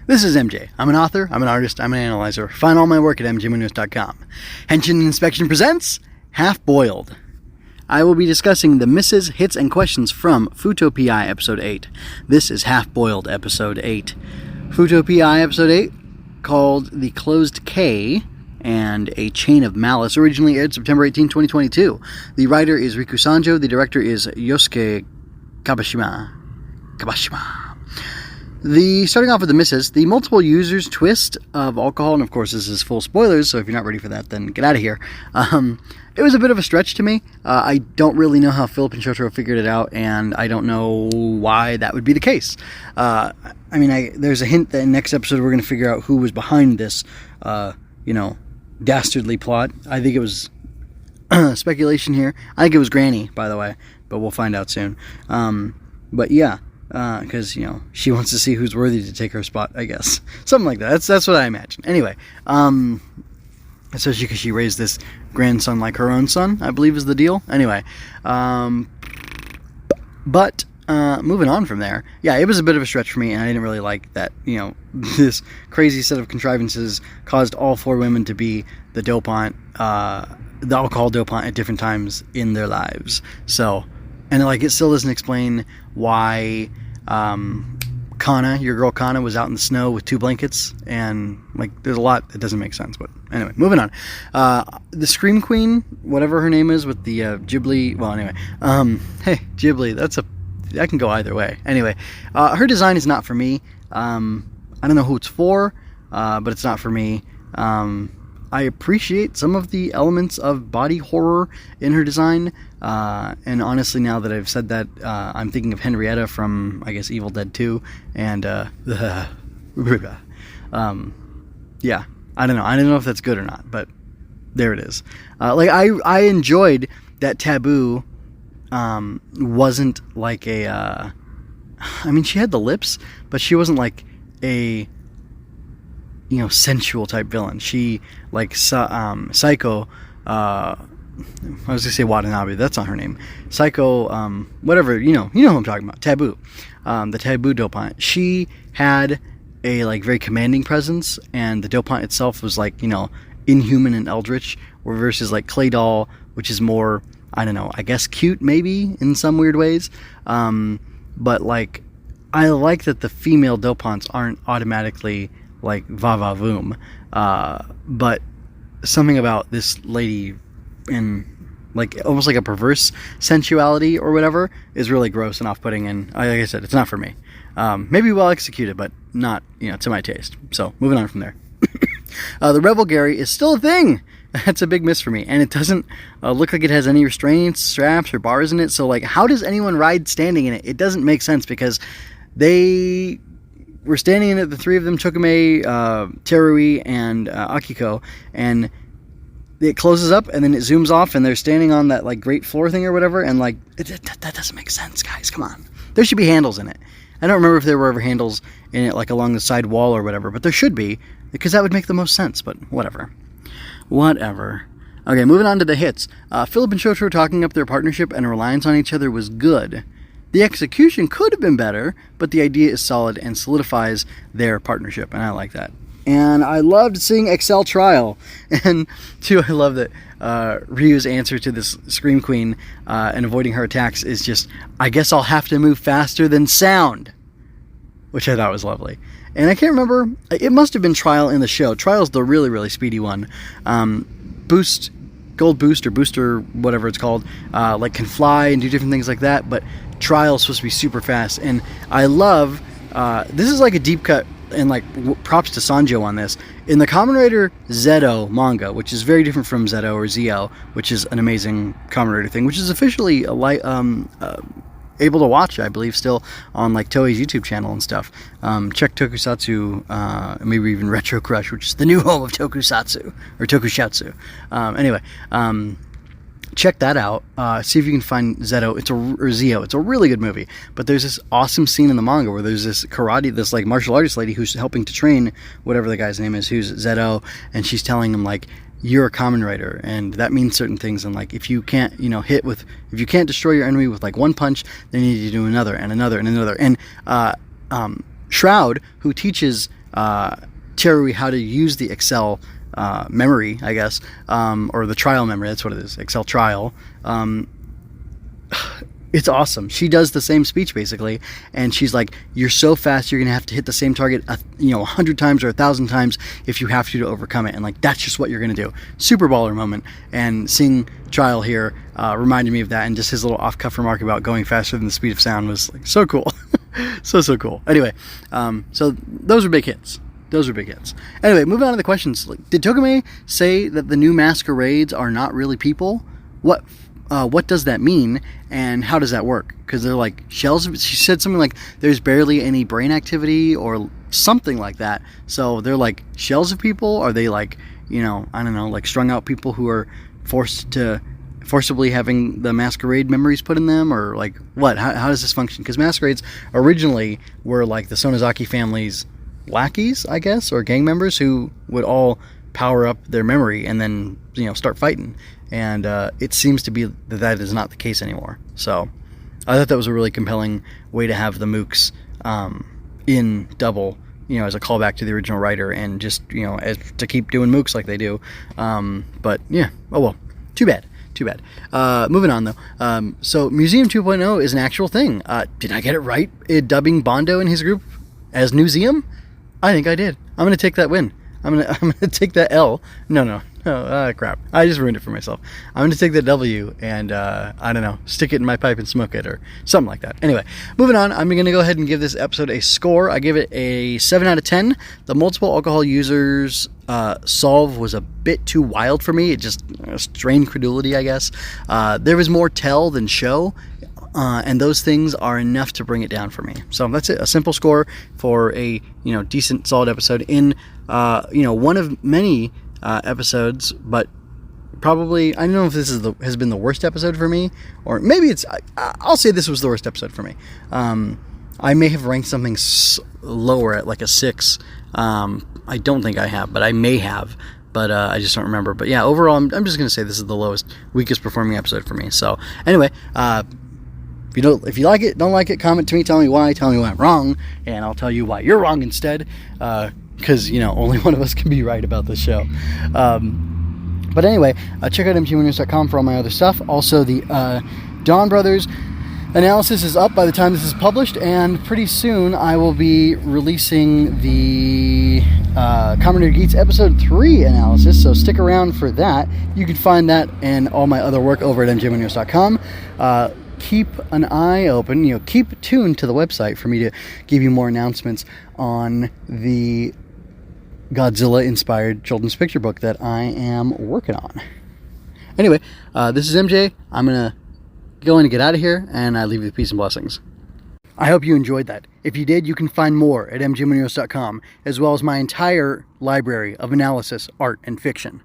This is MJ. I'm an author, I'm an artist, I'm an analyzer. Find all my work at mjmunoz.com. Henshin Inspection presents Half Boiled. I will be discussing the misses, hits, and questions from Fuuto PI Episode 8. This is Half Boiled Episode 8. Fuuto PI Episode 8, called The Closed K and a Chain of Malice, originally aired September 18, 2022. The writer is Riku Sanjo, the director is Yousuke Kabashima. Starting off with the misses, the multiple users twist of alcohol, and of course this is full spoilers, so if you're not ready for that, then get out of here. It was a bit of a stretch to me. I don't really know how Philip and Shotaro figured it out, and I don't know why that would be the case. There's a hint that in next episode we're going to figure out who was behind this, dastardly plot. I think it was speculation here. I think it was Granny, by the way, but we'll find out soon. But yeah. Because, she wants to see who's worthy to take her spot, I guess. Something like that. That's what I imagine. Anyway, especially because she raised this grandson like her own son, I believe is the deal. Anyway, but moving on from there, yeah, it was a bit of a stretch for me, and I didn't really like that, this crazy set of contrivances caused all four women to be the dopant, the alcohol dopant at different times in their lives. So... And, it still doesn't explain why Kana, your girl Kana, was out in the snow with 2 blankets. And, there's a lot that doesn't make sense. But, anyway, moving on. The Scream Queen, whatever her name is, with the Ghibli... Well, anyway. Hey, Ghibli, that can go either way. Anyway, her design is not for me. I don't know who it's for, but it's not for me. I appreciate some of the elements of body horror in her design, and honestly, now that I've said that, I'm thinking of Henrietta from, I guess, Evil Dead 2, and, yeah, I don't know if that's good or not, but there it is. I enjoyed that Taboo, wasn't like a, she had the lips, but she wasn't like a, sensual type villain. She, Psycho, I was gonna say Watanabe, that's not her name. Psycho, whatever, you know who I'm talking about. Taboo. The Taboo dopant. She had a, very commanding presence, and the dopant itself was, inhuman and eldritch, versus, Clay Doll, which is more, I don't know, I guess cute, maybe, in some weird ways. But, I like that the female dopants aren't automatically va-va-voom, but something about this lady in almost like a perverse sensuality or whatever is really gross and off-putting, and like I said, it's not for me. Maybe well executed, but not to my taste. So moving on from there. The Revolgarry is still a thing. That's a big miss for me, and it doesn't look like it has any restraints, straps, or bars in it. So how does anyone ride standing in it? It doesn't make sense, because they were standing in it, the 3 of them, Tokime, Terui, and Akiko, and it closes up, and then it zooms off, and they're standing on that, great floor thing or whatever, and, that doesn't make sense, guys, come on. There should be handles in it. I don't remember if there were ever handles in it, along the side wall or whatever, but there should be, because that would make the most sense, but whatever. Okay, moving on to the hits. Philip and Shotaro talking up their partnership and reliance on each other was good. The execution could have been better, but the idea is solid and solidifies their partnership, and I like that. And I loved seeing Accel TRIAL. And, too, I love that Ryu's answer to this Scream Queen and avoiding her attacks is just, I guess I'll have to move faster than sound, which I thought was lovely. And I can't remember, it must have been Trial in the show. Trial's the really, really speedy one. Gold Boost or Booster, whatever it's called, can fly and do different things like that, but Trial's supposed to be super fast, and I love, this is a deep cut, and props to Sanjo on this. In the Kamen Rider Zeto manga, which is very different from Zeto or Zeo, which is an amazing Kamen Rider thing, which is officially able to watch, I believe, still on Toei's YouTube channel and stuff. Check Tokusatsu, maybe even Retro Crush, which is the new home of Tokusatsu, or Tokushatsu. Anyway, check that out. See if you can find Zeto. Or Zeo. It's a really good movie. But there's this awesome scene in the manga where there's this martial artist lady who's helping to train whatever the guy's name is, who's Zeto, and she's telling him you're a Kamen Rider, and that means certain things, and if you can't if you can't destroy your enemy with one punch, then you need to do another and another and another. And Shroud, who teaches Teru how to use the Accel memory, I guess, or the trial memory. That's what it is, Accel TRIAL. It's awesome. She does the same speech basically, and she's like, "You're so fast, you're gonna have to hit the same target, 100 times or 1,000 times if you have to overcome it." And like, that's just what you're gonna do. Super baller moment. And seeing Trial here reminded me of that, and just his little off-cuff remark about going faster than the speed of sound was like so cool, so cool. Anyway, so those are big hits. Those are big hits. Anyway, moving on to the questions. Like, did Tokime say that the new Masquerades are not really people? What does that mean, and how does that work? Because they're like shells. She said something like there's barely any brain activity or something like that. So they're like shells of people. Are they like, I don't know, like strung out people who are forcibly having the masquerade memories put in them, or like what? How does this function? Because masquerades originally were like the Sonozaki family's lackeys, I guess, or gang members who would all power up their memory and then start fighting. And it seems to be that is not the case anymore. So I thought that was a really compelling way to have the mooks in double, as a callback to the original writer, and just as to keep doing mooks like they do. But yeah, oh well, too bad. Moving on though. So Museum 2.0 is an actual thing. Did I get it right? Dubbing Bondo and his group as Newseum? I think I did. I'm gonna take that win. I'm gonna take that L. No, crap. I just ruined it for myself. I'm gonna take that W and I don't know, stick it in my pipe and smoke it or something like that. Anyway, moving on. I'm gonna go ahead and give this episode a score. I give it a 7 out of 10. The multiple alcohol users solve was a bit too wild for me. It just strained credulity, I guess. There was more tell than show. And those things are enough to bring it down for me. So that's it. A simple score for a decent, solid episode in one of many episodes, but probably I don't know if this has been the worst episode for me, or maybe I'll say this was the worst episode for me. I may have ranked something lower at like a 6. I don't think I have, but I may have. But I just don't remember. But yeah, overall, I'm just going to say this is the weakest performing episode for me. So anyway, if you like it, don't like it, comment to me, tell me why I'm wrong, and I'll tell you why you're wrong instead, because only one of us can be right about this show. But anyway, check out mgwinners.com for all my other stuff. Also, the Dawn Brothers analysis is up by the time this is published, and pretty soon I will be releasing the Commodore Geats episode 3 analysis, so stick around for that. You can find that and all my other work over at mgwinners.com. Keep an eye open, keep tuned to the website for me to give you more announcements on the Godzilla-inspired children's picture book that I am working on. Anyway, this is MJ. I'm going to go in and get out of here, and I leave you with peace and blessings. I hope you enjoyed that. If you did, you can find more at mgmunoz.com, as well as my entire library of analysis, art, and fiction.